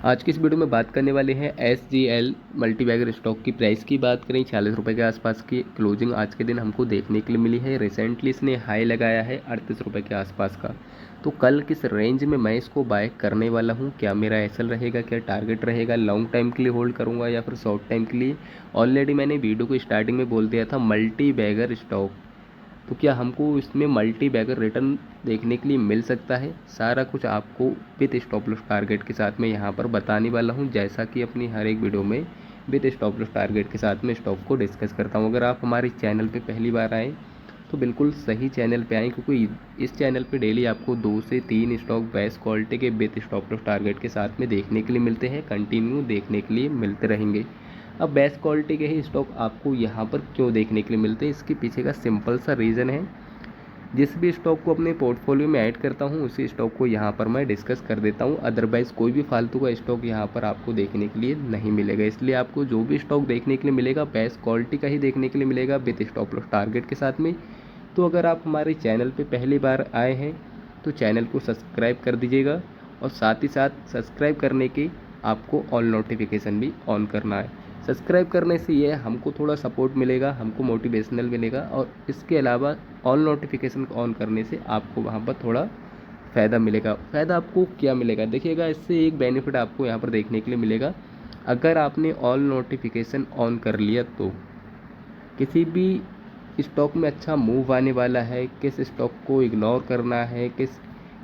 आज की इस वीडियो में बात करने वाले हैं SGL मल्टीबैगर स्टॉक की प्राइस की बात करें 46 रुपये के आसपास की क्लोजिंग आज के दिन हमको देखने के लिए मिली है। रिसेंटली इसने हाई लगाया है 38 रुपये के आसपास का। तो कल किस रेंज में मैं इसको बाय करने वाला हूं, क्या मेरा एसएल रहेगा, क्या टारगेट रहेगा, लॉन्ग टाइम के लिए होल्ड करूंगा या फिर शॉर्ट टाइम के लिए। ऑलरेडी मैंने वीडियो को स्टार्टिंग में बोल दिया था मल्टी बैगर स्टॉक, तो क्या हमको इसमें मल्टी बैगर रिटर्न देखने के लिए मिल सकता है। सारा कुछ आपको विद स्टॉप लॉस टारगेट के साथ में यहाँ पर बताने वाला हूँ, जैसा कि अपनी हर एक वीडियो में विद स्टॉप लॉस टारगेट के साथ में स्टॉक को डिस्कस करता हूँ। अगर आप हमारे चैनल पे पहली बार आएँ तो बिल्कुल सही चैनल पे आएँ, क्योंकि इस चैनल पे डेली आपको 2 से 3 स्टॉक बेस्ट क्वालिटी के विद स्टॉप लॉस टारगेट के साथ में देखने के लिए मिलते हैं, कंटिन्यू देखने के लिए मिलते रहेंगे। अब बेस्ट क्वालिटी के ही स्टॉक आपको यहाँ पर क्यों देखने के लिए मिलते हैं, इसके पीछे का सिंपल सा रीज़न है। जिस भी स्टॉक को अपने पोर्टफोलियो में ऐड करता हूँ उसी स्टॉक को यहाँ पर मैं डिस्कस कर देता हूँ, अदरवाइज़ कोई भी फालतू का स्टॉक यहाँ पर आपको देखने के लिए नहीं मिलेगा। इसलिए आपको जो भी स्टॉक देखने के लिए मिलेगा बेस्ट क्वालिटी का ही देखने के लिए मिलेगा विद स्टॉप लॉस टारगेट के साथ में। तो अगर आप हमारे चैनल पर पहली बार आए हैं तो चैनल को सब्सक्राइब कर दीजिएगा, और साथ ही साथ सब्सक्राइब करने की आपको ऑल नोटिफिकेशन भी ऑन करना है। सब्सक्राइब करने से ये हमको थोड़ा सपोर्ट मिलेगा, हमको मोटिवेशनल मिलेगा, और इसके अलावा ऑल नोटिफिकेशन ऑन करने से आपको वहाँ पर थोड़ा फ़ायदा मिलेगा। फ़ायदा आपको क्या मिलेगा देखिएगा, इससे एक बेनिफिट आपको यहाँ पर देखने के लिए मिलेगा। अगर आपने ऑल नोटिफिकेशन ऑन कर लिया तो किसी भी स्टॉक में अच्छा मूव आने वाला है, किस स्टॉक को इग्नोर करना है, किस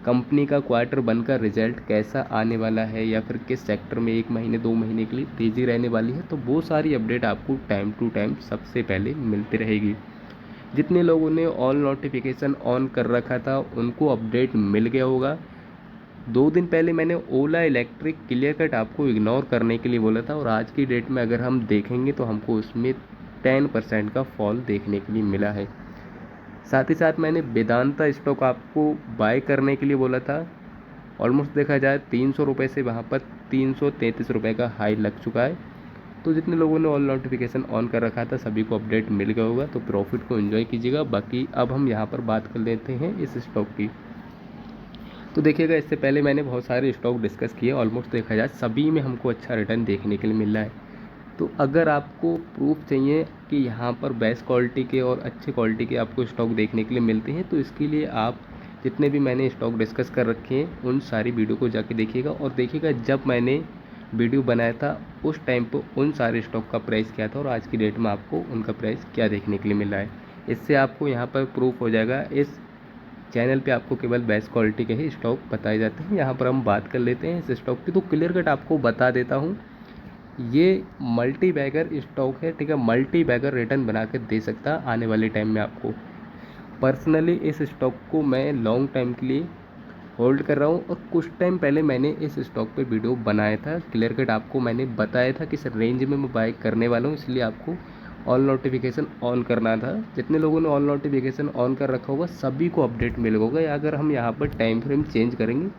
कंपनी का क्वार्टर वन का रिजल्ट कैसा आने वाला है, या फिर किस सेक्टर में 1 महीने 2 महीने के लिए तेज़ी रहने वाली है, तो वो सारी अपडेट आपको टाइम टू टाइम सबसे पहले मिलती रहेगी। जितने लोगों ने ऑल नोटिफिकेशन ऑन कर रखा था उनको अपडेट मिल गया होगा। 2 दिन पहले मैंने ओला इलेक्ट्रिक क्लियर कट आपको इग्नोर करने के लिए बोला था, और आज की डेट में अगर हम देखेंगे तो हमको उसमें 10% का फॉल देखने के लिए मिला है। साथ ही साथ मैंने वेदांता स्टॉक आपको बाय करने के लिए बोला था। ऑलमोस्ट देखा जाए 300 रुपये से वहाँ पर 333 रुपये का हाई लग चुका है। तो जितने लोगों ने ऑल नोटिफिकेशन ऑन कर रखा था सभी को अपडेट मिल गया होगा, तो प्रॉफिट को एंजॉय कीजिएगा। बाकी अब हम यहाँ पर बात कर लेते हैं इस स्टॉक की। तो देखिएगा, इससे पहले मैंने बहुत सारे स्टॉक डिस्कस किए, ऑलमोस्ट देखा जाए सभी में हमको अच्छा रिटर्न देखने के लिए मिल रहा है। तो अगर आपको प्रूफ चाहिए कि यहाँ पर बेस्ट क्वालिटी के और अच्छे क्वालिटी के आपको स्टॉक देखने के लिए मिलते हैं, तो इसके लिए आप जितने भी मैंने स्टॉक डिस्कस कर रखे हैं उन सारी वीडियो को जाके देखिएगा, और देखिएगा जब मैंने वीडियो बनाया था उस टाइम पर उन सारे स्टॉक का प्राइस क्या था और आज की डेट में आपको उनका प्राइस क्या देखने के लिए मिल रहा है। इससे आपको यहाँ पर प्रूफ हो जाएगा। इस चैनल पे आपको केवल बेस्ट क्वालिटी के ही स्टॉक बताए जाते हैं। यहाँ पर हम बात कर लेते हैं इस स्टॉक की। तो क्लियर कट आपको बता देता हूँ, ये मल्टी बैगर स्टॉक है, ठीक है। मल्टी बैगर रिटर्न बना के दे सकता है आने वाले टाइम में आपको। पर्सनली इस स्टॉक को मैं लॉन्ग टाइम के लिए होल्ड कर रहा हूँ, और कुछ टाइम पहले मैंने इस स्टॉक पे वीडियो बनाया था। क्लियर कट आपको मैंने बताया था कि इस रेंज में मैं बाय करने वाला हूँ, इसलिए आपको ऑल नोटिफिकेशन ऑन करना था। जितने लोगों ने ऑल नोटिफिकेशन ऑन कर रखा होगा सभी को अपडेट मिल होगा। या अगर हम यहाँ पर टाइम फ्रेम चेंज करेंगे,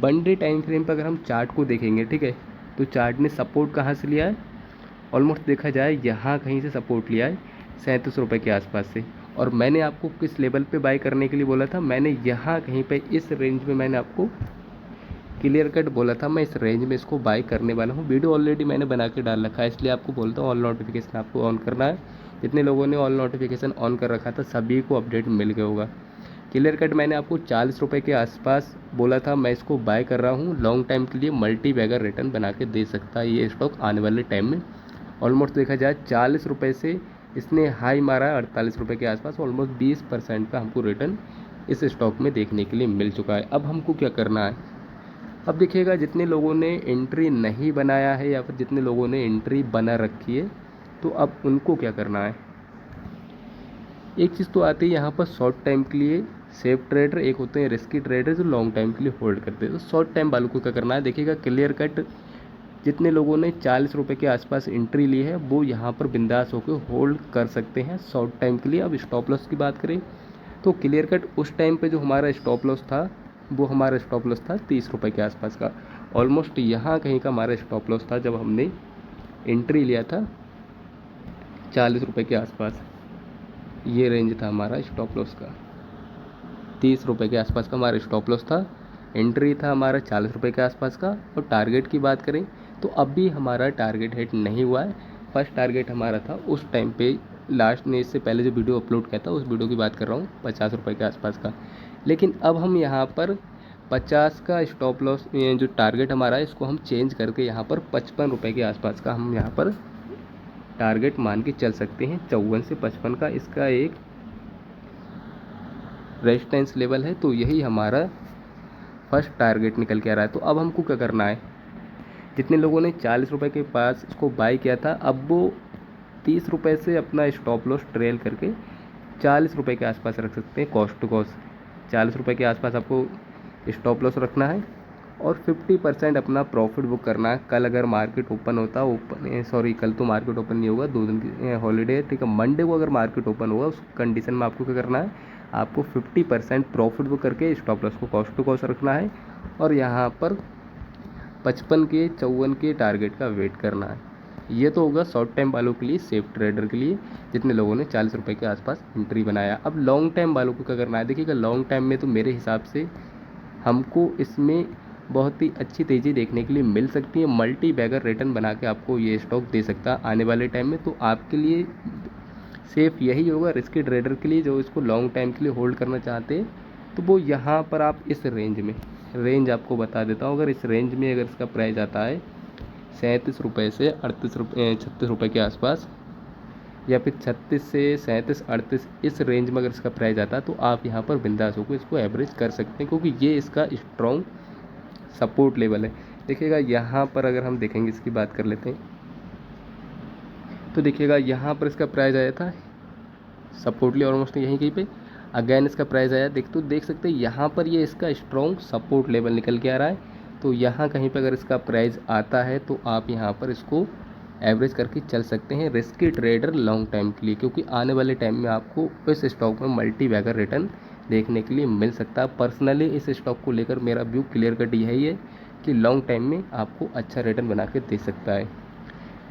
1 डे टाइम फ्रेम पर अगर हम चार्ट को देखेंगे, ठीक है, तो चार्ट ने सपोर्ट कहाँ से लिया है, ऑलमोस्ट देखा जाए यहाँ कहीं से सपोर्ट लिया है 37 रुपये के आसपास से। और मैंने आपको किस लेवल पे बाय करने के लिए बोला था, मैंने यहाँ कहीं पे इस रेंज में मैंने आपको क्लियर कट बोला था मैं इस रेंज में इसको बाय करने वाला हूँ। वीडियो ऑलरेडी मैंने बना के डाल रखा है, इसलिए आपको बोलता हूँ ऑल नोटिफिकेशन आपको ऑन करना है। जितने लोगों ने ऑल नोटिफिकेशन ऑन कर रखा था सभी को अपडेट मिल गया होगा। क्लियर कट मैंने आपको 40 रुपये के आसपास बोला था, मैं इसको बाय कर रहा हूँ लॉन्ग टाइम के लिए। मल्टी बैगर रिटर्न बना के दे सकता है ये स्टॉक आने वाले टाइम में। ऑलमोस्ट देखा जाए 40 रुपये से इसने हाई मारा है 48 रुपये के आसपास। ऑलमोस्ट 20% का हमको रिटर्न इस स्टॉक में देखने के लिए मिल चुका है। अब हमको क्या करना है, अब देखिएगा जितने लोगों ने एंट्री नहीं बनाया है या फिर जितने लोगों ने एंट्री बना रखी है, तो अब उनको क्या करना है। एक चीज़ तो आती है यहाँ पर शॉर्ट टाइम के लिए सेफ ट्रेडर, एक होते हैं रिस्की ट्रेडर जो लॉन्ग टाइम के लिए होल्ड करते हैं। तो शॉर्ट टाइम वालों को क्या करना है, देखिएगा क्लियर कट जितने लोगों ने 40 रुपये के आसपास एंट्री ली है वो यहाँ पर बिंदास होकर होल्ड कर सकते हैं शॉर्ट टाइम के लिए। अब स्टॉप लॉस की बात करें तो क्लियर कट उस टाइम पे जो हमारा स्टॉप लॉस था वो हमारा स्टॉप लॉस था 30 रुपये के आसपास का। ऑलमोस्ट यहाँ कहीं का हमारा स्टॉप लॉस था जब हमने एंट्री लिया था 40 रुपये के आसपास। ये रेंज था हमारा स्टॉप लॉस का, 30 रुपये के आसपास का हमारा स्टॉप लॉस था। एंट्री था हमारा 40 रुपये के आसपास का। और टारगेट की बात करें तो अभी हमारा टारगेट हिट नहीं हुआ है। फर्स्ट टारगेट हमारा था उस टाइम पे, लास्ट ने इससे पहले जो वीडियो अपलोड किया था उस वीडियो की बात कर रहा हूँ, 50 रुपये के आसपास का। लेकिन अब हम यहाँ पर 50 का स्टॉप लॉस, जो टारगेट हमारा है इसको हम चेंज करके यहाँ पर 55 रुपये के आसपास का हम यहाँ पर टारगेट मान के चल सकते हैं। 54 से 55 का इसका एक रेजिस्टेंस लेवल है, तो यही हमारा फर्स्ट टारगेट निकल के आ रहा है। तो अब हमको क्या करना है, जितने लोगों ने 40 रुपये के पास इसको बाई किया था, अब वो 30 रुपये से अपना स्टॉप लॉस ट्रेल करके 40 रुपये के आसपास रख सकते हैं। कॉस्ट टू कॉस्ट 40 रुपये के आसपास आपको स्टॉप लॉस रखना है और 50% अपना प्रॉफिट बुक करना है। कल अगर मार्केट ओपन होता, कल तो मार्केट ओपन नहीं होगा, 2 दिन की हॉलीडे है, ठीक है। मंडे को अगर मार्केट ओपन होगा उस कंडीशन में आपको क्या करना है, आपको 50% प्रॉफिट बुक करके स्टॉप लॉस को कॉस्ट टू कॉस्ट रखना है और यहाँ पर 55 के 54 के टारगेट का वेट करना है। ये तो होगा शॉर्ट टाइम वालों के लिए, सेफ ट्रेडर के लिए, जितने लोगों ने 40 रुपये के आसपास एंट्री बनाया। अब लॉन्ग टाइम वालों को क्या करना है, देखिएगा लॉन्ग टाइम में तो मेरे हिसाब से हमको इसमें बहुत ही अच्छी तेज़ी देखने के लिए मिल सकती है। मल्टी बैगर रिटर्न बना के आपको ये स्टॉक दे सकता है आने वाले टाइम में। तो आपके लिए सेफ यही होगा, रिस्की ट्रेडर के लिए जो इसको लॉन्ग टाइम के लिए होल्ड करना चाहते हैं, तो वो यहाँ पर आप इस रेंज में, रेंज आपको बता देता हूँ, अगर इस रेंज में अगर इसका प्राइस आता है 37 रुपये से 36 रुपये के आसपास, या फिर 36 से 37-38 इस रेंज में अगर इसका प्राइस आता है, तो आप यहाँ पर बिंदास होकर इसको एवरेज कर सकते हैं, क्योंकि ये इसका स्ट्रॉन्ग सपोर्ट लेवल है। देखिएगा यहाँ पर अगर हम देखेंगे, इसकी बात कर लेते हैं, तो देखिएगा यहाँ पर इसका प्राइस आया था सपोर्टली ऑलमोस्ट यहीं कहीं पे, अगेन इसका प्राइस आया, देख सकते हैं यहाँ पर ये इसका स्ट्रॉन्ग सपोर्ट लेवल निकल के आ रहा है। तो यहाँ कहीं पर अगर इसका प्राइस आता है तो आप यहाँ पर इसको एवरेज करके चल सकते हैं, रिस्की ट्रेडर लॉन्ग टाइम के लिए, क्योंकि आने वाले टाइम में आपको इस स्टॉक में मल्टी बैगर रिटर्न देखने के लिए मिल सकता है। पर्सनली इस स्टॉक को लेकर मेरा व्यू क्लियर कट यही है कि लॉन्ग टाइम में आपको अच्छा रिटर्न बना के दे सकता है।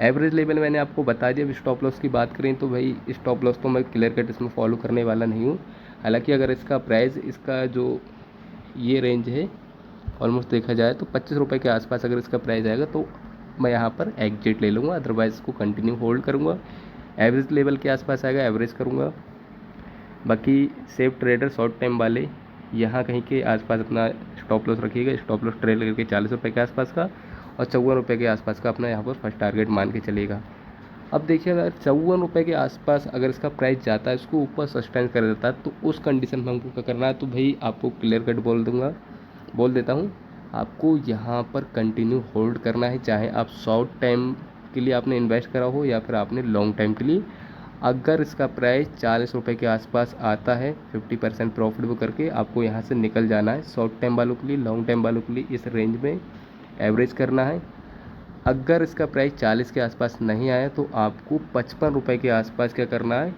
एवरेज लेवल मैंने आपको बता दिया। अब स्टॉप लॉस की बात करें तो भाई स्टॉप लॉस तो मैं क्लियर कट इसमें फॉलो करने वाला नहीं हूँ। हालांकि अगर इसका प्राइस, इसका जो ये रेंज है ऑलमोस्ट देखा जाए तो 25 रुपये के आसपास अगर इसका प्राइस आएगा तो मैं यहाँ पर एग्जिट ले लूँगा, अदरवाइज़ इसको कंटिन्यू होल्ड करूँगा। एवरेज लेवल के आसपास आएगा एवरेज करूँगा। बाकी सेफ ट्रेडर शॉर्ट टाइम वाले यहाँ कहीं के आसपास अपना स्टॉप लॉस रखिएगा, स्टॉप लॉस ट्रेल करके 40 रुपये के आसपास का और 54 रुपये के आसपास का अपना यहाँ पर फर्स्ट टारगेट मान के चलेगा। अब देखिए अगर 54 रुपये के आसपास अगर इसका प्राइस जाता है, इसको ऊपर सस्टेन कर देता है, तो उस कंडीशन में हमको क्या करना है, तो भाई आपको क्लियर कट बोल देता हूँ, आपको यहाँ पर कंटिन्यू होल्ड करना है, चाहे आप शॉर्ट टाइम के लिए आपने इन्वेस्ट करा हो या फिर आपने लॉन्ग टाइम के लिए। अगर इसका प्राइस 40 रुपये के आसपास आता है 50% प्रॉफिट बुक करके आपको यहाँ से निकल जाना है। शॉर्ट टाइम वालों के लिए, लॉन्ग टाइम वालों के लिए इस रेंज में एवरेज करना है। अगर इसका प्राइस 40 के आसपास नहीं आया तो आपको 55 रुपये के आसपास क्या करना है,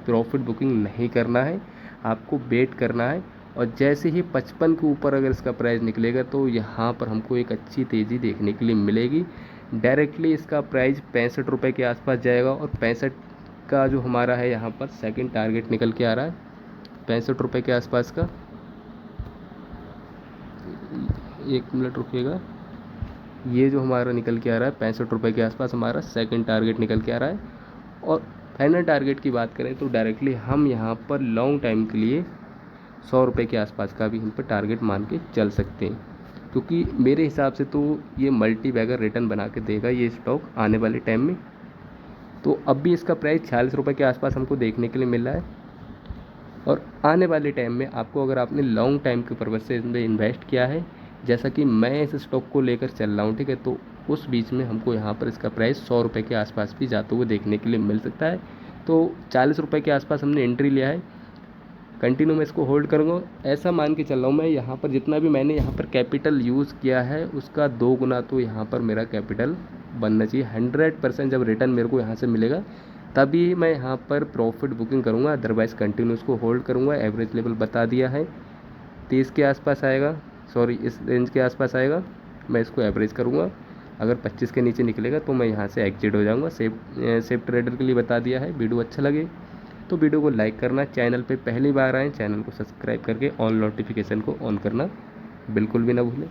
प्रॉफिट बुकिंग नहीं करना है, आपको वेट करना है। और जैसे ही 55 के ऊपर अगर इसका प्राइस निकलेगा तो यहाँ पर हमको एक अच्छी तेज़ी देखने के लिए मिलेगी। डायरेक्टली इसका प्राइस 65 रुपये के आसपास जाएगा और 65 का जो हमारा है यहाँ पर सेकंड टारगेट निकल के आ रहा है 65 रुपये के आसपास का। 1 मिनट रुकिएगा, ये जो हमारा निकल के आ रहा है 65 रुपये के आसपास हमारा सेकंड टारगेट निकल के आ रहा है। और फाइनल टारगेट की बात करें तो डायरेक्टली हम यहाँ पर लॉन्ग टाइम के लिए 100 रुपये के आसपास का भी इन पर टारगेट मान के चल सकते हैं, क्योंकि मेरे हिसाब से तो ये मल्टी बैगर रिटर्न बना के देगा ये स्टॉक आने वाले टाइम में। तो अब भी इसका प्राइस 46 रुपये के आसपास हमको देखने के लिए मिल रहा है। और आने वाले टाइम में आपको, अगर आपने लॉन्ग टाइम के पर्पज़ से इसमें इन्वेस्ट किया है, जैसा कि मैं इस स्टॉक को लेकर चल रहा हूँ, ठीक है, तो उस बीच में हमको यहाँ पर इसका प्राइस 100 रुपये के आसपास भी जाते हुए देखने के लिए मिल सकता है। तो 40 रुपये के आसपास हमने एंट्री लिया है, कंटिन्यू मैं इसको होल्ड करूँगा। ऐसा मान के चल रहा हूँ मैं, यहाँ पर जितना भी मैंने यहाँ पर कैपिटल यूज़ किया है उसका 2 गुना तो यहाँ पर मेरा कैपिटल बनना चाहिए। 100% जब रिटर्न मेरे को यहाँ से मिलेगा तभी मैं यहाँ पर प्रॉफिट बुकिंग करूँगा, अदरवाइज़ कंटिन्यू इसको होल्ड करूँगा। एवरेज लेवल बता दिया है 30 के आसपास आएगा, इस रेंज के आसपास आएगा, मैं इसको एवरेज करूँगा। अगर 25 के नीचे निकलेगा तो मैं यहाँ से एग्जिट हो जाऊँगा। सेफ ट्रेडर के लिए बता दिया है। वीडियो अच्छा लगे तो वीडियो को लाइक करना, चैनल पे पहली बार आए चैनल को सब्सक्राइब करके ऑल नोटिफिकेशन को ऑन करना बिल्कुल भी ना भूलें।